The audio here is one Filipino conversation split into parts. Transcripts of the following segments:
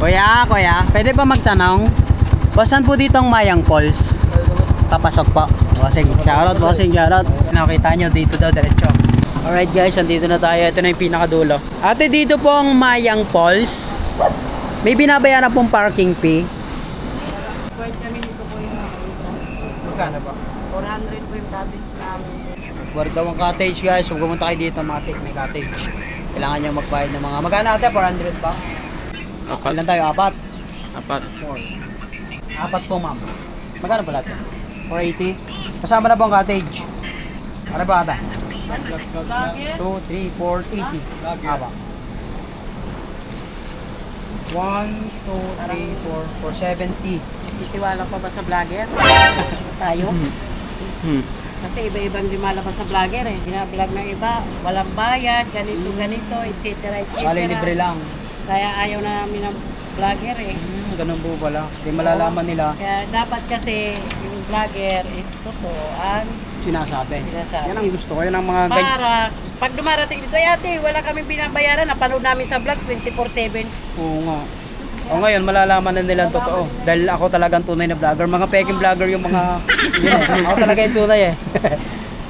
Kuya, pwede ba magtanong? Basan po dito ang Mayang Falls? Papasok po. Bossing, shoutout. Nakita nyo dito daw, diretso. Alright guys, andito na tayo. Ito na yung pinakadulo. Ate, dito po ang Mayang Falls. May binabayaran pong parking fee. Kami dito po yung Magkano ba? 400 po yung cottage namin. Worth daw ang cottage guys. Huwag pumunta kayo dito, matik may cottage. Kailangan nyo magbayad ng mga... Magkano ate? 400 ba? Apat. Ilan tayo? Apat? Apat. 4. Apat po ma'am. Magkano ba lahat? 480? Kasama na ba ang cottage? Ano ba ata? 2, 3, 4, 80. Aba. 1, 2, 3, 4, 470. Titiwala pa ba sa vlogger? Tayo? Kasi iba-ibang lumalabas sa vlogger eh. Binablog ng iba, walang bayad, ganito, etc. Bali libre lang. Kaya ayaw na namin ng vlogger eh. Ganun po pala. Hindi malalaman nila. Kaya dapat kasi yung vlogger is totooan. Sinasabi. Sinasabi. Yan ang gusto ko. Yan ang mga ganyan. Para pag dumarating dito, ay ate, wala kaming binabayaran. Napanood namin sa vlog 24/7. Oo nga. O ngayon, malalaman na nila ang totoo. Dahil ako talagang tunay na vlogger. Mga peking vlogger yung mga... yun eh. Ako talaga yung tunay eh.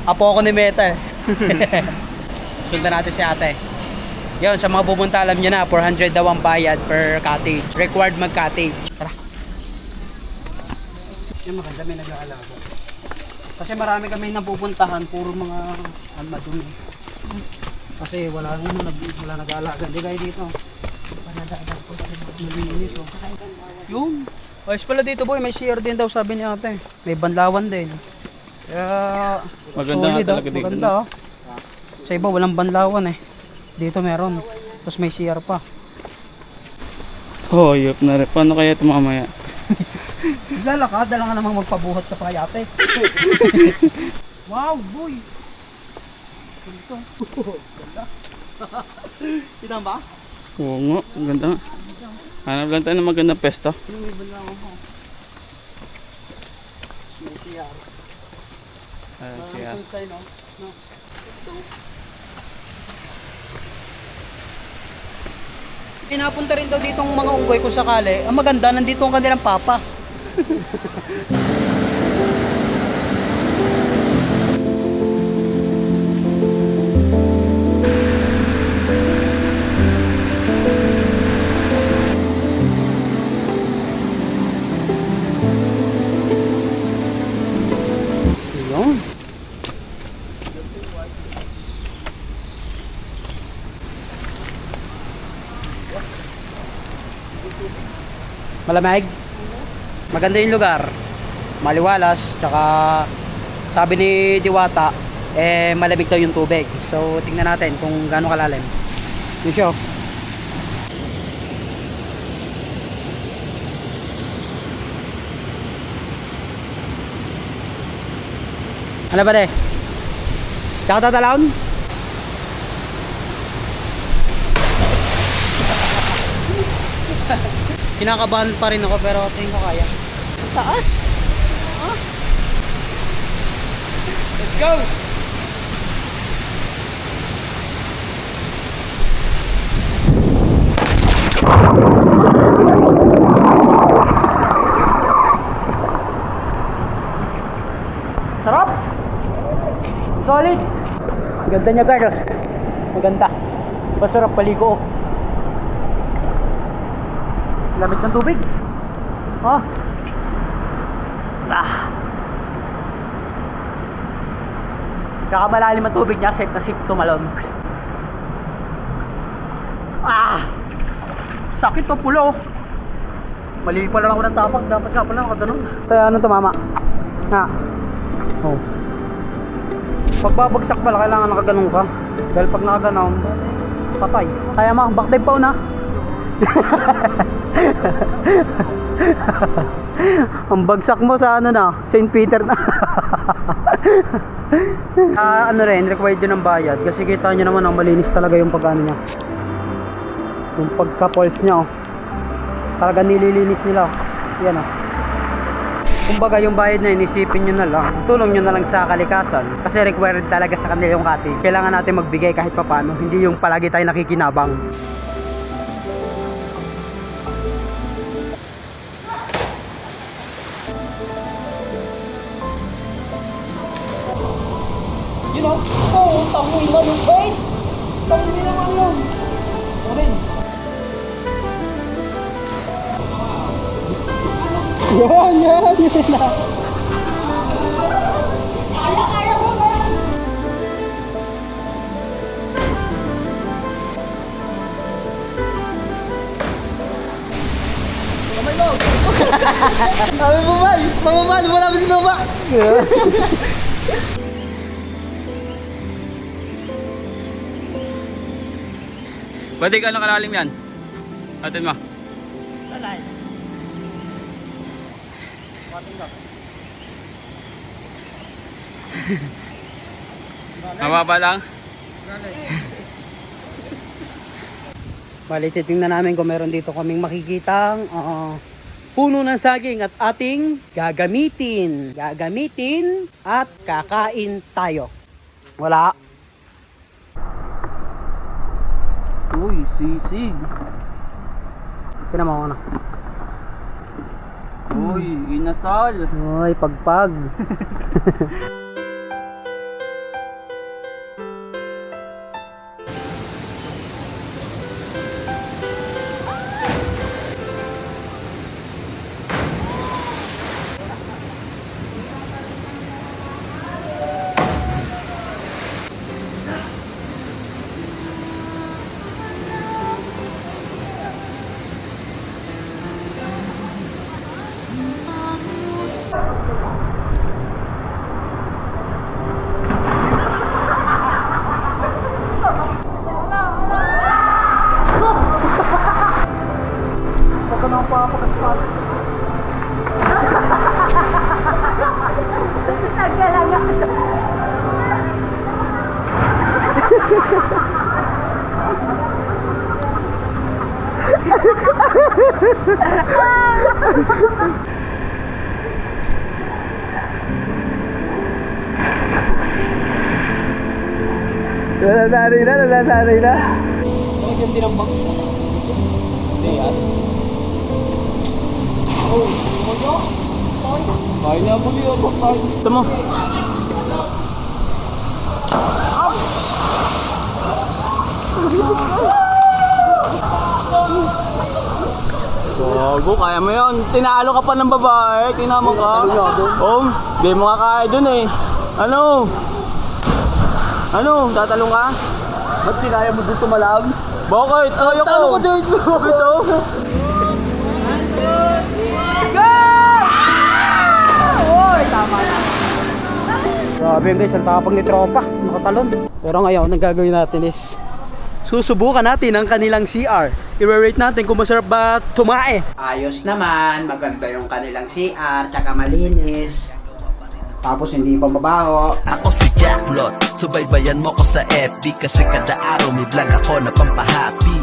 Apo ako ni Meta eh. Sundan natin si ate. Yun, sa mga pupunta alam nyo na, 400 daw ang bayad per cottage. Required mag-cottage. Tara. Yung maganda may nag-aalaga. Kasi marami kami napupuntahan, puro mga madumi. Kasi wala nag-aalaga. Hindi kayo dito. Malinis oh. Yun. Ayos pala dito boy, may CR din daw sabi ni ate. May banlawan din. Kaya Maganda nga solid, talaga dito. Maganda oh. Sa iba walang banlawan eh. Dito meron. Tapos may CR pa. Oh, yup na rin. Paano kaya ito mamaya? Lalakad, dala nga namang magpabuhat sa payate. Wow, boy. Ito. Ganda. Kita ba? Oo nga, ang ganda nga. Hanap lang tayo ng magandang pesto. May banlawan mo. May CR. Kaya. Sign, no? No. Pinapunta rin daw dito ang mga unggoy kung sakali. Ang maganda, nandito ang kanilang papa. Yun. Malamig. Maganda yung lugar. Maliwalas, tsaka sabi ni Diwata, malamig daw yung tubig. So, tingnan natin kung gaano kalalim. Yun siya. Ano ba de? Tsaka tatalon? Kinakabahan pa rin ako pero tingin ko kaya. Taas! Ah. Let's go! Sarap! Solid! Ganda niya guys. Maganda. Masarap paligo. Lamig ng tubig. Oh. Kaka malalim ang tubig niya, safe na safe tumalon. Sakit to pulo. Mali pa lang ako ng tapak, dapat ka pala ako ganun. Kaya ano to mama? Ha. Oh. Pagbabagsak pala kailangan nakaganon ka. Dahil pag nakaganon, patay. Kaya ma, backdive pa una. Ang bagsak mo sa ano na, St. Peter na. Ano rin, required din ng bayad. Kasi kita nyo naman, ang malinis talaga yung pag-ano niya. Yung pagka-pulse niya oh. Talaga nililinis nila. Yan oh. Kumbaga yung bayad na yun, isipin nyo na lang, tulong nyo na lang sa kalikasan. Kasi required talaga sa kanila yung cottage. Kailangan natin magbigay kahit papano. Hindi yung palagi tayo nakikinabang. oh. Oh, tangoy na yung bait. Tangoy naman yun. Orin. Yan na. Sabi mo ba? Mababa, wala mo si Nova. Pwede ka kalalim yan? Atin mo. Talay. Mababa lang. Bali, titingnan namin kung meron dito kaming makikitang puno ng saging at ating gagamitin. Gagamitin at kakain tayo. Wala. Uy, sisig. Pinamaw ko na. Uy, inasal. Uy, pagpag. Nalasanay na. Talagang din ang box. Hindi yan. Oh, kaya na po yung box. Ito mo. Gago, kaya mo yun. Tinalo ka pa ng babae. Tinama ka. Di mo nga kaya dun eh. Ano? Tatalong ka? Ba't kinaya mo dito malam? Bakit? Kaya ko. Talo ko dito. Ito. Grabe guys, ang tapang ni tropa. Nakatalon. Pero ngayon, ang gagawin natin is susubukan natin ang kanilang CR. I-rate natin kung masarap ba tumae. Ayos naman, maganda yung kanilang CR, tsaka malinis. Tapos hindi pa mabaho. Ako si Jacklot, subaybayan mo ko sa FB kasi kada araw may vlog ako na pampahappy.